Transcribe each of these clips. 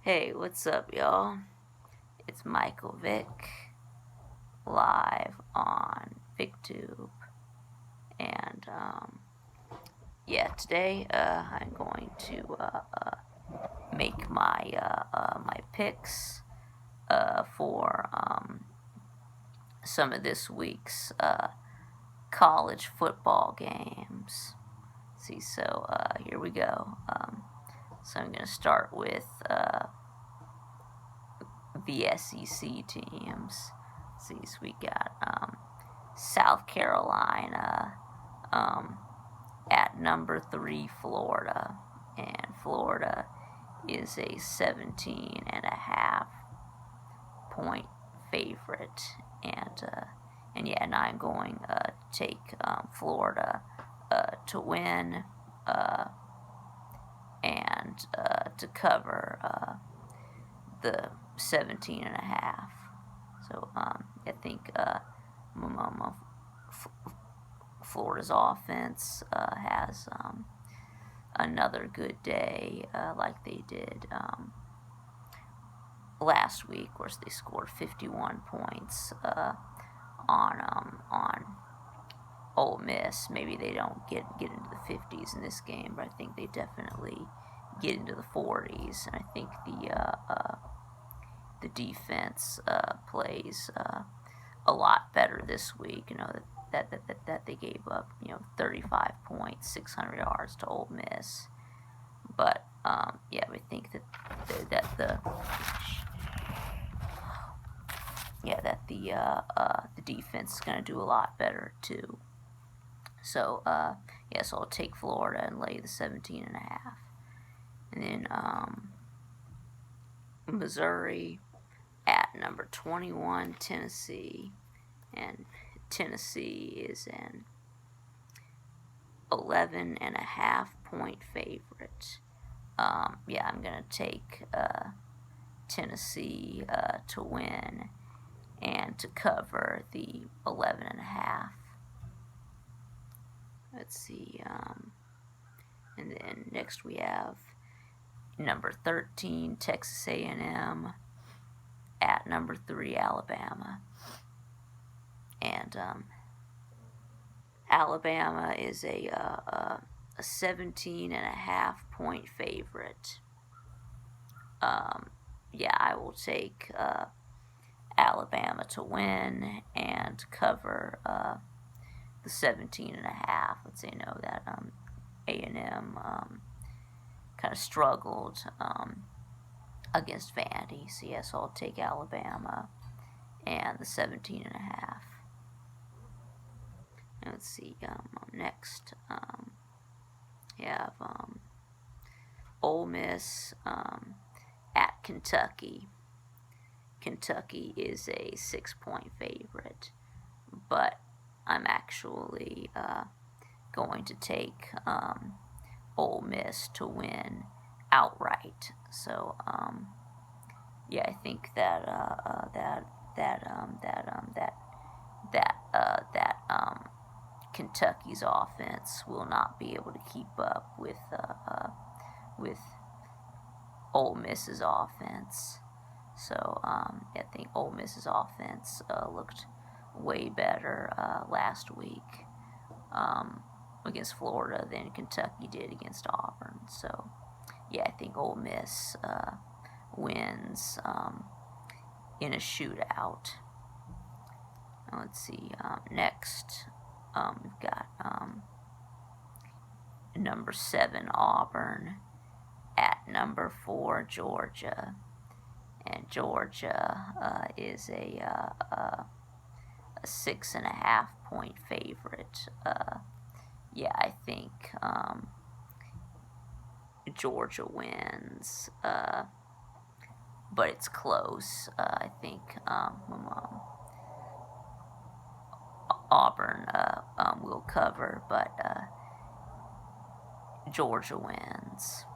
Hey, what's up, y'all? It's Michael Vick, live on VicTube, and today I'm going to make my picks for some of this week's college football games. See, so here we go. So I'm going to start with the SEC teams. See, so we got South Carolina at number 3, Florida, and Florida is a 17.5 point favorite, and I'm going to take Florida to win and to cover the 17.5. So I think Florida's offense has another good day, like they did last week. Of course, they scored 51 points on Ole Miss. Maybe they don't get into the 50s in this game, but I think they definitely get into the 40s. And I think the defense plays a lot better this week. You know that they gave up 35 points, 600 yards to Ole Miss, but we think that the defense is going to do a lot better too. So so I'll take Florida and lay the 17.5. And then Missouri at number 21, Tennessee, and Tennessee is an 11.5 point favorite. I'm gonna take Tennessee to win and to cover the 11.5. Let's see. And then next we have number 13, Texas A&M at number 3, Alabama. And Alabama is a 17.5 point favorite. I will take Alabama to win and cover the 17.5. Let's say no that A&M kind of struggled against Vandy. So yes, I'll take Alabama and the 17.5. Let's see. Next, we have Ole Miss at Kentucky. Kentucky is a 6-point favorite, but I'm actually going to take Ole Miss to win outright. So I think that Kentucky's offense will not be able to keep up with Ole Miss's offense. So I think Ole Miss's offense looked way better last week against Florida than Kentucky did against Auburn. So I think Ole Miss wins in a shootout. Now, let's see. Next, we've got number 7, Auburn at number 4, Georgia. And Georgia is a 6.5 point favorite. I think Georgia wins, but it's close. I think Auburn will cover, but Georgia wins.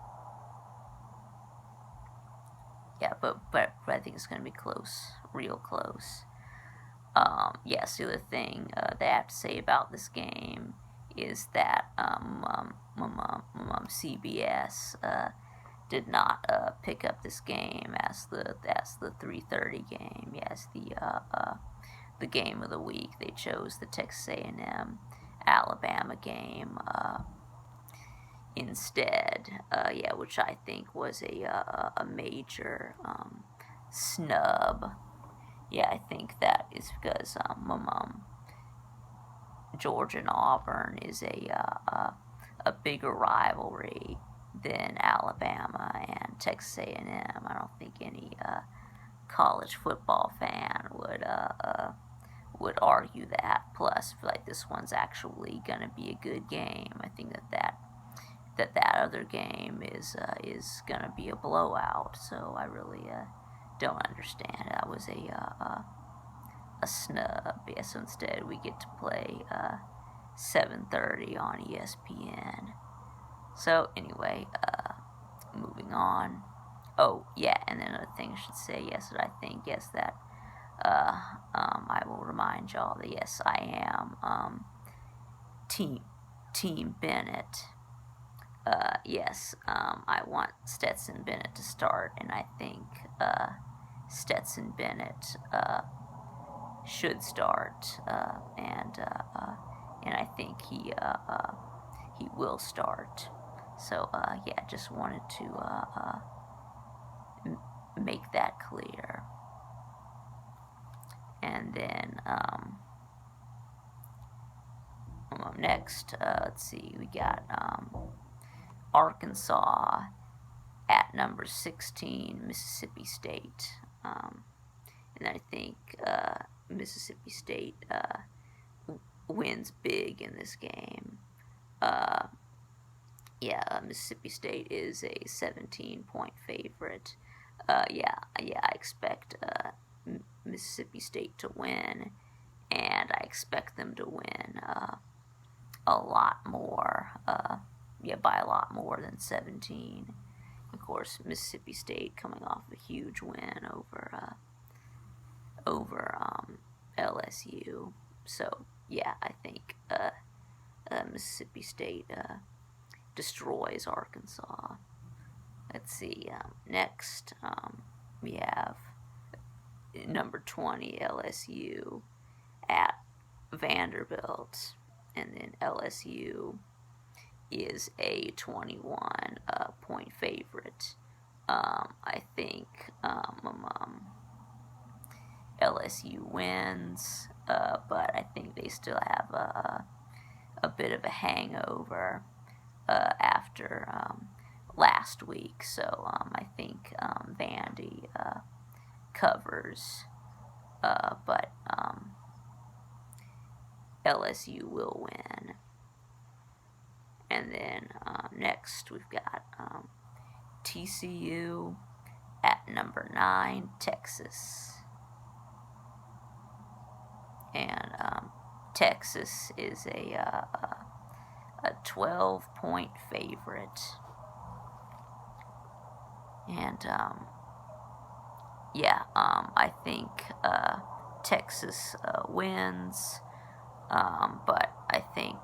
But I think it's going to be close, real close. So the other thing they have to say about this game is that CBS did not pick up this game as the 3:30 game. Yes, the game of the week. They chose the Texas A&M Alabama game instead. Yeah, which I think was a major snub. Yeah, I think that is because Georgia and Auburn is a bigger rivalry than Alabama and Texas A&M. I don't think any college football fan would argue that. Plus, I feel like this one's actually going to be a good game. I think that other game is going to be a blowout. So I really don't understand. That was a snub. Yeah, so instead we get to play 7:30 on ESPN. So anyway, moving on. Oh yeah, and then another thing I should say, yes, that I think, yes, that I will remind y'all that yes, I am Team Bennett. Yes, I want Stetson Bennett to start, and I think Stetson Bennett should start, and I think he will start. So yeah, just wanted to make that clear. And then next, let's see, we got Arkansas at number 16, Mississippi State. And I think Mississippi State wins big in this game. Yeah, Mississippi State is a 17-point favorite. Yeah, I expect Mississippi State to win, and I expect them to win a lot more. Yeah, by a lot more than 17. Of course, Mississippi State coming off a huge win over LSU. So yeah, I think Mississippi State destroys Arkansas. Let's see. Next, we have number 20 LSU at Vanderbilt, and then LSU is a 21 point favorite. I think LSU wins, but I think they still have a bit of a hangover after last week. So I think Vandy covers, but LSU will win. And then next we've got TCU at number 9, Texas. And Texas is a 12-point favorite. And yeah, I think Texas wins, but I think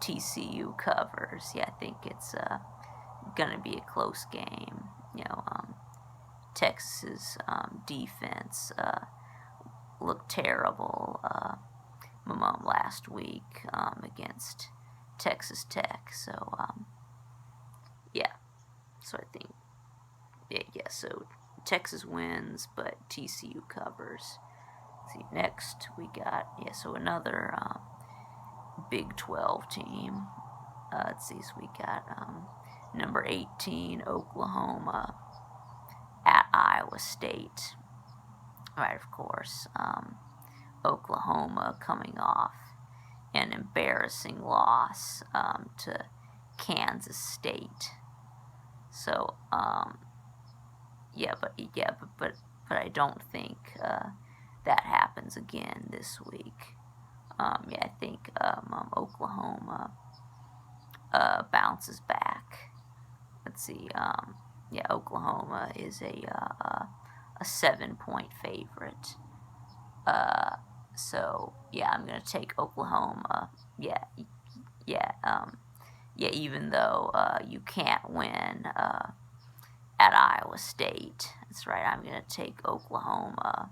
TCU covers. Yeah, I think it's gonna be a close game. You know, Texas's defense looked terrible last week against Texas Tech. So yeah, so I think yeah. So Texas wins, but TCU covers. Let's see, next we got so another Big 12 team. Let's see, so we got number 18 Oklahoma at Iowa State. Right, of course. Oklahoma coming off an embarrassing loss to Kansas State. So but I don't think that happens again this week. I think Oklahoma bounces back. Let's see. Oklahoma is a 7-point favorite. So yeah, I'm gonna take Oklahoma. yeah, even though you can't win at Iowa State, that's right. I'm going to take Oklahoma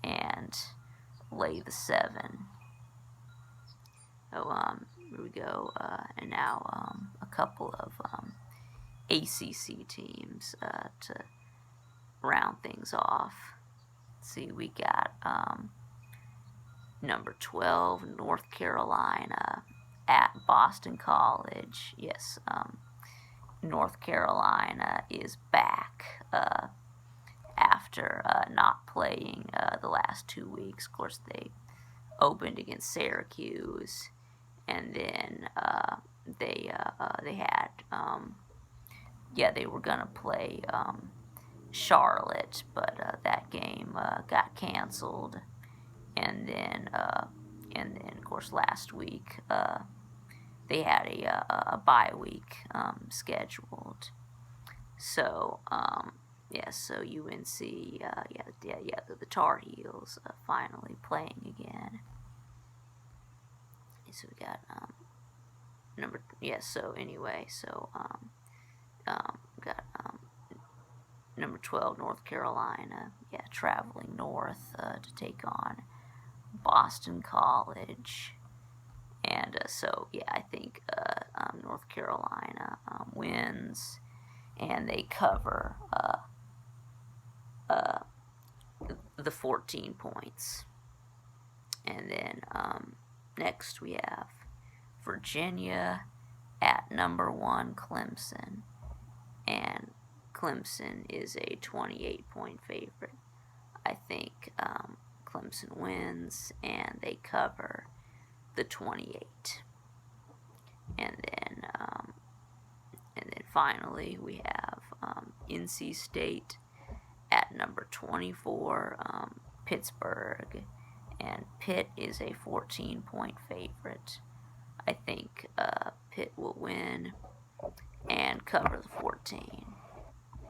and lay the 7. So here we go, and now a couple of ACC teams to round things off. Let's see, we got number 12, North Carolina at Boston College. Yes, North Carolina is back after not playing the last 2 weeks. Of course, they opened against Syracuse, and then they had they were gonna play Charlotte, but that game got canceled, and then of course last week they had a bye week scheduled. So so UNC the Tar Heels finally playing again. So we got got number 12 North Carolina, traveling north to take on Boston College. And I think North Carolina wins, and they cover the 14 points. And then next we have Virginia at number 1 Clemson, and Clemson is a 28-point favorite. I think Clemson wins, and they cover the 28. And then finally we have NC State at number 24 Pittsburgh, and Pitt is a 14-point favorite. I think Pitt will win and cover the 14.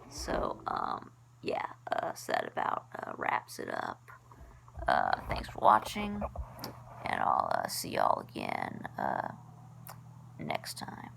So so that about wraps it up. Thanks for watching, and I'll see y'all again next time.